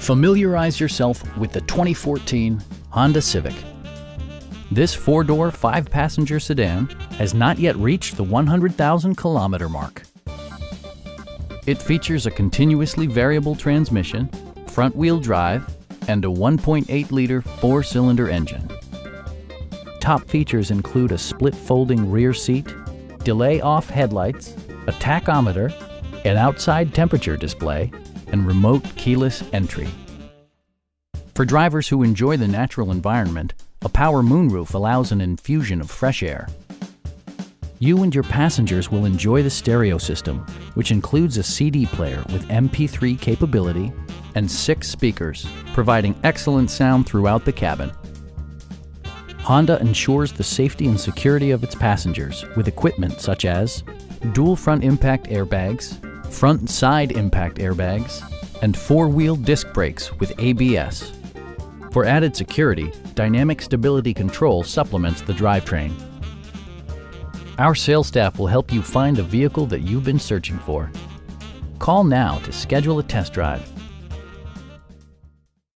Familiarize yourself with the 2014 Honda Civic. This four-door, five-passenger sedan has not yet reached the 100,000-kilometer mark. It features a continuously variable transmission, front-wheel drive, and a 1.8-liter four-cylinder engine. Top features include a split folding rear seat, delay-off headlights, a tachometer, an outside temperature display, and remote keyless entry. For drivers who enjoy the natural environment, a power moonroof allows an infusion of fresh air. You and your passengers will enjoy the stereo system, which includes a CD player with MP3 capability and 6 speakers, providing excellent sound throughout the cabin. Honda ensures the safety and security of its passengers with equipment such as dual front impact airbags, front and side impact airbags, and four-wheel disc brakes with ABS. For added security, dynamic stability control supplements the drivetrain. Our sales staff will help you find the vehicle that you've been searching for. Call now to schedule a test drive.